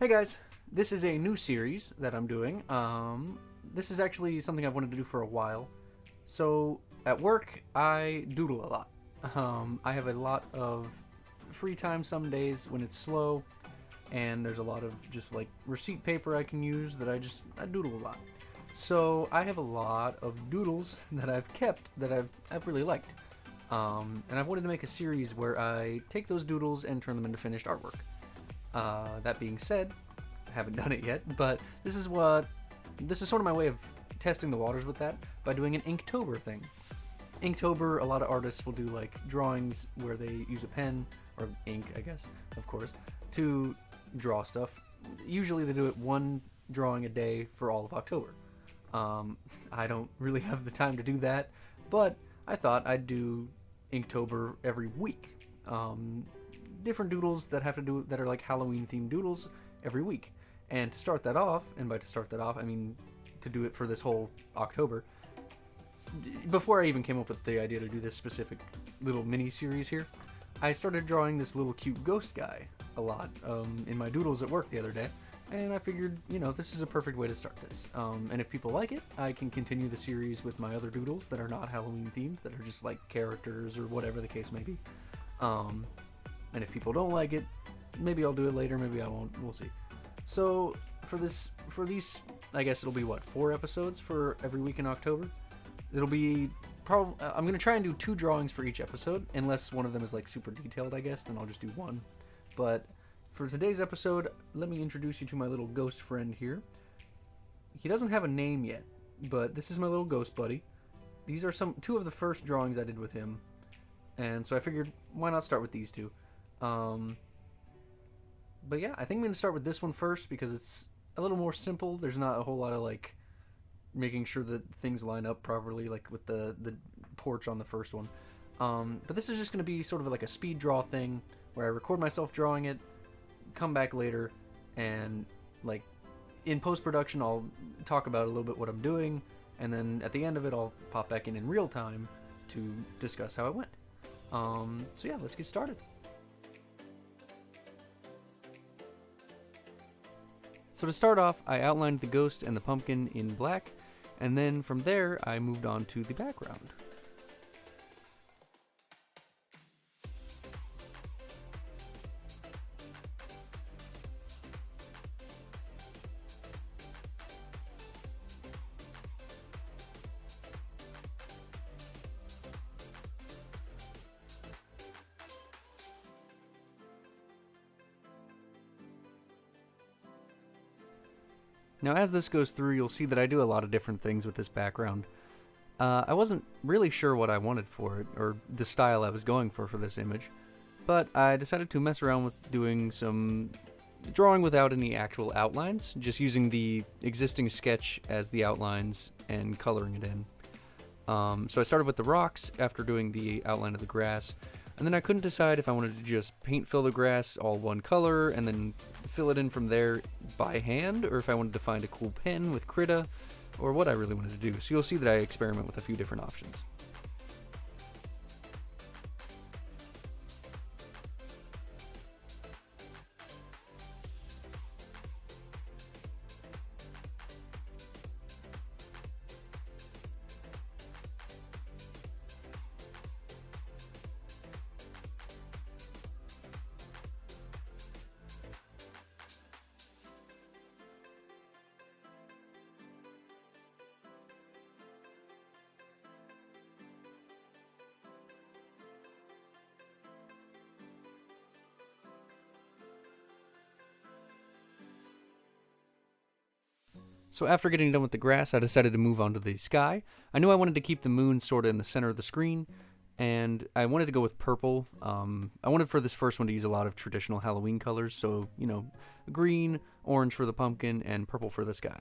Hey guys, this is a new series that I'm doing. This is actually something I've wanted to do for a while. So at work, I doodle a lot. I have a lot of free time some days when it's slow, and there's a lot of just like receipt paper I can use that I doodle a lot. So I have a lot of doodles that I've kept that I've really liked. And I've wanted to make a series where I take those doodles and turn them into finished artwork. That being said, I haven't done it yet, but this is sort of my way of testing the waters with that by doing an Inktober thing. Inktober, a lot of artists will do like drawings where they use a pen or ink, I guess, of course, to draw stuff. Usually they do it one drawing a day for all of October. I don't really have the time to do that, but I thought I'd do Inktober every week. Different doodles that are like Halloween themed doodles every week. And to start that off, and by to start that off, I mean to do it for this whole October. Before I even came up with the idea to do this specific little mini series here, I started drawing this little cute ghost guy a lot in my doodles at work the other day, and I figured, this is a perfect way to start this. And if people like it, I can continue the series with my other doodles that are not Halloween themed, that are just like characters or whatever the case may be. And if people don't like it, maybe I'll do it later, maybe I won't, we'll see. So for these, I guess it'll be 4 episodes for every week in October. It'll be I'm gonna try and do 2 drawings for each episode, unless one of them is like super detailed, I guess, then I'll just do 1. But for today's episode, let me introduce you to my little ghost friend here. He doesn't have a name yet, but this is my little ghost buddy. These are 2 of the first drawings I did with him, and so I figured, why not start with these 2? But yeah, I think I'm going to start with this one first because it's a little more simple. There's not a whole lot of like making sure that things line up properly, like with the porch on the first one. But this is just going to be sort of like a speed draw thing where I record myself drawing it, come back later, and like in post-production I'll talk about a little bit what I'm doing, and then at the end of it I'll pop back in real time to discuss how it went. So yeah, let's get started. So to start off, I outlined the ghost and the pumpkin in black, and then from there I moved on to the background. Now as this goes through, you'll see that I do a lot of different things with this background. I wasn't really sure what I wanted for it, or the style I was going for this image, but I decided to mess around with doing some drawing without any actual outlines, just using the existing sketch as the outlines and coloring it in. So I started with the rocks after doing the outline of the grass, and then I couldn't decide if I wanted to just paint fill the grass all one color and then fill it in from there by hand, or if I wanted to find a cool pen with Krita, or what I really wanted to do. So you'll see that I experiment with a few different options. So after getting done with the grass, I decided to move on to the sky. I knew I wanted to keep the moon sort of in the center of the screen, and I wanted to go with purple. I wanted for this first one to use a lot of traditional Halloween colors, so, green, orange for the pumpkin, and purple for the sky.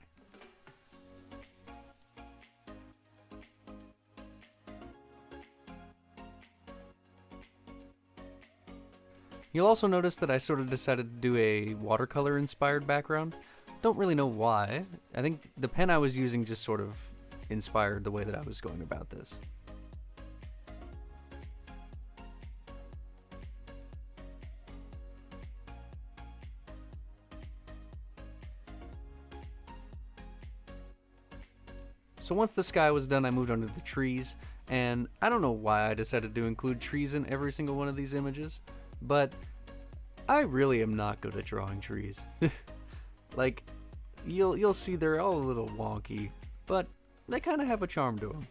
You'll also notice that I sort of decided to do a watercolor inspired background. Don't really know why. I think the pen I was using just sort of inspired the way that I was going about this. So once the sky was done, I moved on to the trees, and I don't know why I decided to include trees in every single one of these images, but I really am not good at drawing trees. Like, you'll see they're all a little wonky, but they kind of have a charm to them.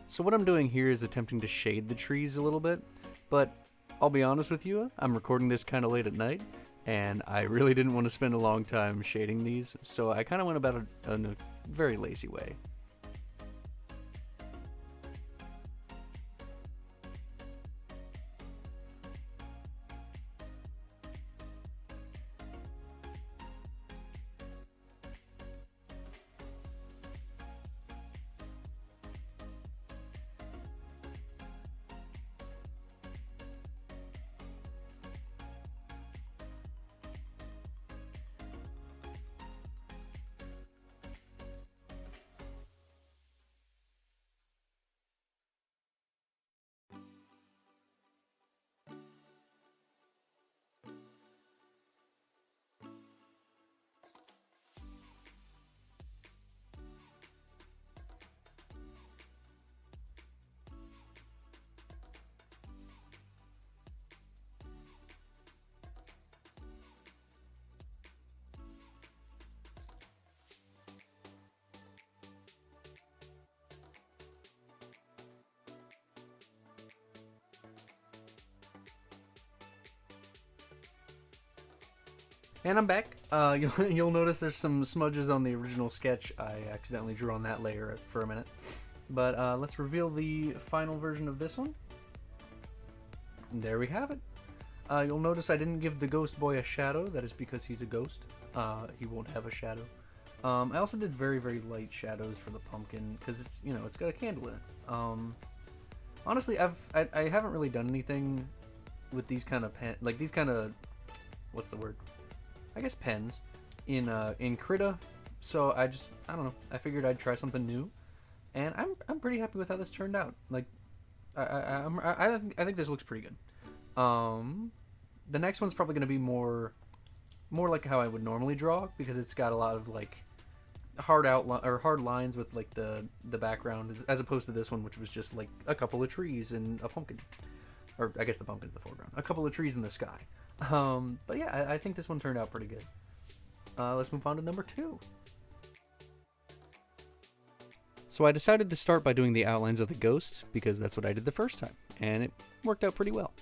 So what I'm doing here is attempting to shade the trees a little bit, but I'll be honest with you, I'm recording this kind of late at night, and I really didn't want to spend a long time shading these, so I kind of went about it in a very lazy way. And I'm back. You'll notice there's some smudges on the original sketch. I accidentally drew on that layer for a minute. But let's reveal the final version of this one. And there we have it. You'll notice I didn't give the ghost boy a shadow. That is because he's a ghost. He won't have a shadow. I also did very, very light shadows for the pumpkin because it's, you know, it's got a candle in it. Honestly, I haven't really done anything with these kind of these kind of, what's the word? I guess pens in Krita, so I don't know. I figured I'd try something new, and I'm pretty happy with how this turned out. Like, I think this looks pretty good. The next one's probably gonna be more like how I would normally draw because it's got a lot of like hard lines with like the background as opposed to this one, which was just like a couple of trees and a pumpkin, or I guess the pumpkin's the foreground. A couple of trees in the sky. But yeah, I think this one turned out pretty good. Let's move on to number 2. So I decided to start by doing the outlines of the ghost because that's what I did the first time, and it worked out pretty well.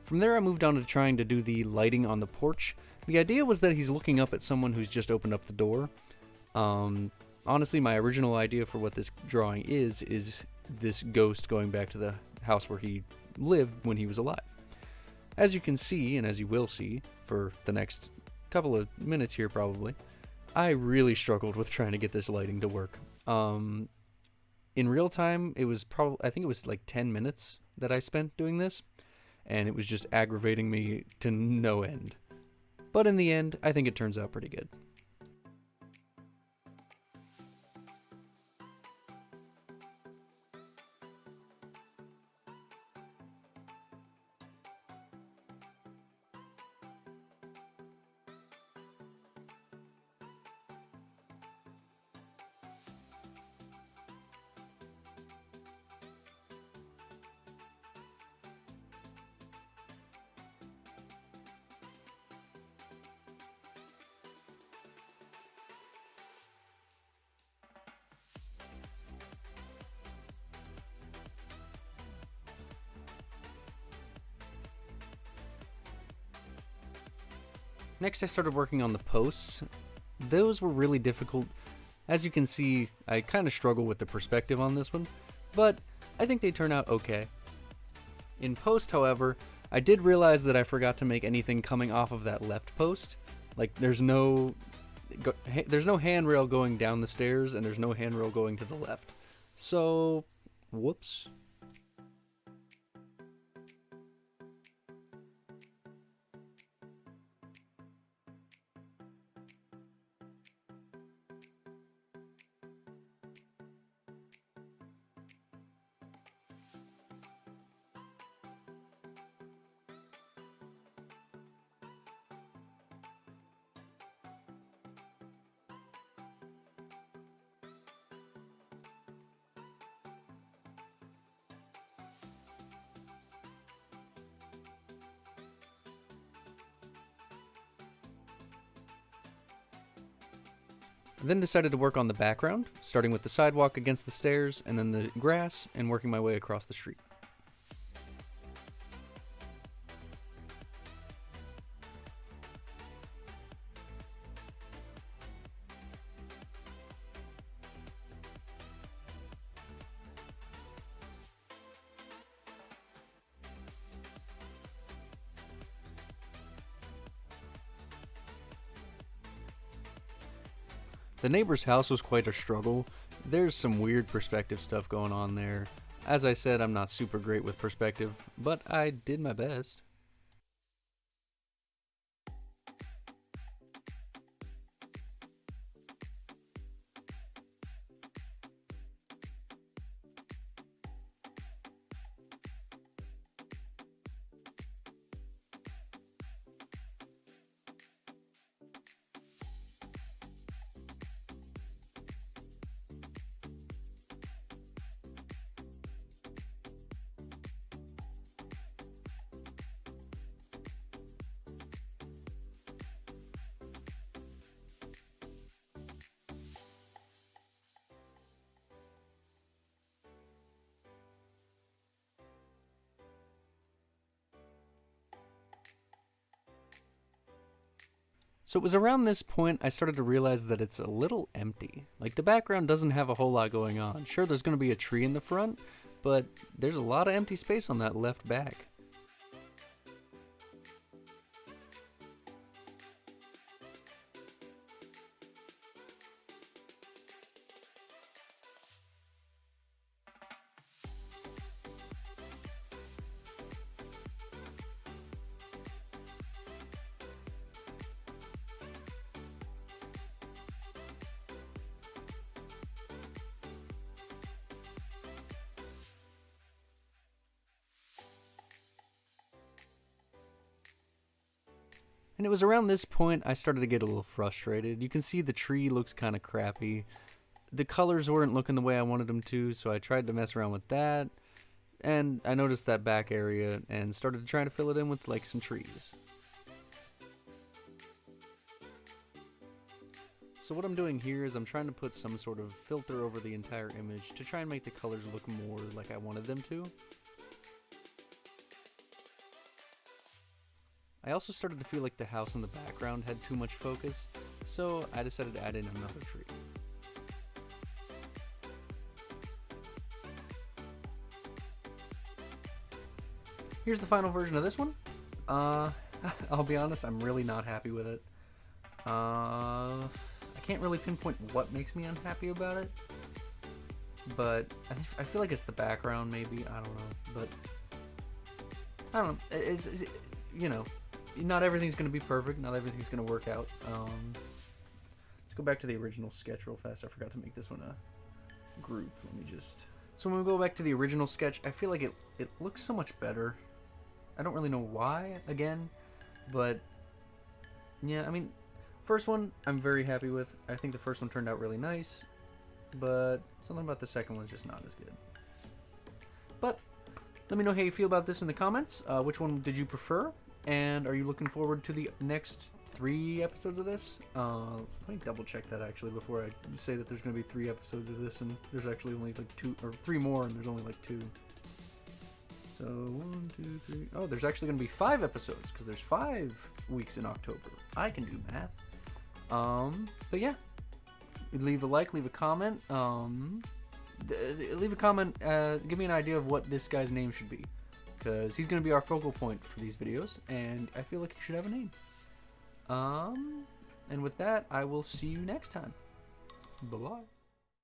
From there I moved on to trying to do the lighting on the porch. The idea was that he's looking up at someone who's just opened up the door. Honestly, my original idea for what this drawing is this ghost going back to the house where he lived when he was alive. As you can see, and as you will see for the next couple of minutes here probably, I really struggled with trying to get this lighting to work. In real time, it was I think it was like 10 minutes that I spent doing this, and it was just aggravating me to no end. But in the end, I think it turns out pretty good. Next, I started working on the posts. Those were really difficult. As you can see, I kind of struggle with the perspective on this one, but I think they turn out okay. In post, however, I did realize that I forgot to make anything coming off of that left post. Like, there's no handrail going down the stairs, and there's no handrail going to the left. So, whoops. I then decided to work on the background, starting with the sidewalk against the stairs, and then the grass, and working my way across the street. The neighbor's house was quite a struggle. There's some weird perspective stuff going on there. As I said, I'm not super great with perspective, but I did my best. So it was around this point I started to realize that it's a little empty. Like, the background doesn't have a whole lot going on. Sure, there's going to be a tree in the front, but there's a lot of empty space on that left back. And it was around this point I started to get a little frustrated. You can see the tree looks kind of crappy. The colors weren't looking the way I wanted them to, so I tried to mess around with that. And I noticed that back area and started trying to fill it in with like some trees. So what I'm doing here is I'm trying to put some sort of filter over the entire image to try and make the colors look more like I wanted them to. I also started to feel like the house in the background had too much focus, so I decided to add in another tree. Here's the final version of this one. I'll be honest, I'm really not happy with it. I can't really pinpoint what makes me unhappy about it, but I feel like it's the background maybe, I don't know, but I don't know, it's you know, not everything's going to be perfect, not everything's going to work out. Let's go back to the original sketch real fast. I forgot to make this one a group. Let me just... So when we go back to the original sketch, I feel like it looks so much better. I don't really know why, again, but yeah, I mean, first one I'm very happy with. I think the first one turned out really nice, but something about the second one's just not as good. But let me know how you feel about this in the comments. Which one did you prefer? And are you looking forward to the next 3 episodes of this? Let me double check that actually before I say that there's going to be 3 episodes of this and there's actually only like 2 or 3 more and there's only like 2. So 1, 2, 3. Oh, there's actually going to be 5 episodes because there's 5 weeks in October. I can do math. But yeah, leave a like, leave a comment. Leave a comment. Give me an idea of what this guy's name should be. because he's going to be our focal point for these videos, and I feel like he should have a name. And with that, I will see you next time. Bye-bye.